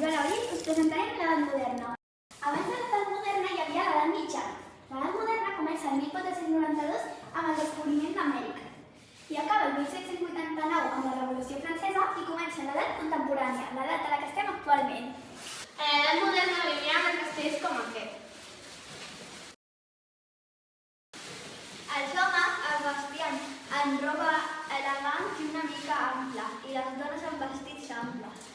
Joan Abril us presentarem l'edat moderna. Abans de l'edat moderna hi havia l'edat mitjana. L'edat moderna comença el 1492 amb el descobriment d'Amèrica i acaba el 1789 amb la Revolució Francesa i comença l'edat contemporània, l'edat a la que estem actualment. A l'edat moderna vivíem en castells com aquest. Els homes es vestien en roba elegant i una mica ampla i les dones amb vestits amples.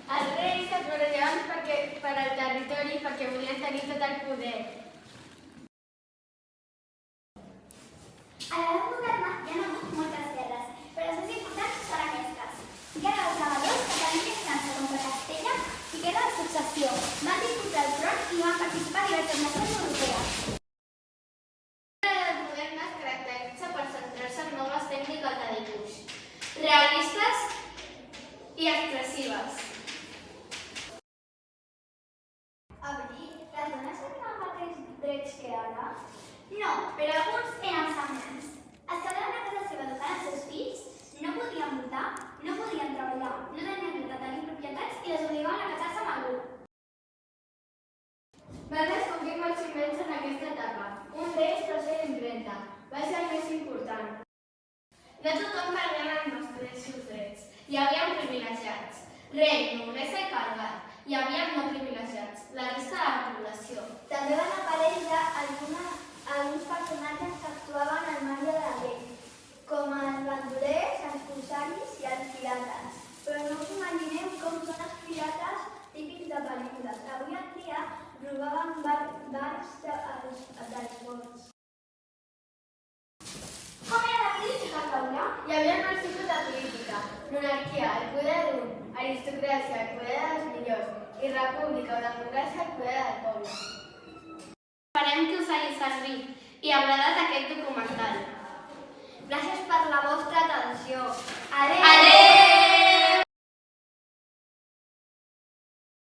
Els reis es barrejaven per al territori perquè volien tenir tot el poder. A l'edat moderna hi ha hagut moltes guerres, però les més importants són aquestes. Guerra dels Navarros, Catalunya i França contra Castella i Guerra de Successió. Van disputar el front i van participar diverses nacions europees. L'edat moderna es caracteritza per centrar-se en noves tècniques de dibuix, realistes i expressives. Avui, les dones tenen els mateixos drets que ara? No, però alguns eren semblants. Es quedaven a casa seva educant els seus fills, no podien votar, no podien treballar, no tenien dret a tenir propietats i les obligaven a casar-se amb algú. Van descobrir molts invents en aquesta etapa. Un d'ells va ser l'impremta. Va ser el més important. No tothom va guanyar els seus drets. Hi havia privilegiats. Rei, noblesa i clergat. Hi havia no privilegiats, la resta de la població. També van aparèixer alguns personatges que actuaven al marge de la llei, com els bandolers, els corsaris i els pirates. Però no us imagineu com són els pirates típics de pel·lícules. Avui en dia robaven barcs dels bots. Com era la política, Paula? Hi havia molts tipus de política. Monarquia, el poder d'un. Aristocràcia, el poder dels millors. I república o democràcia, el poder del poble. Esperem que us hagi servit i agradat aquest documental.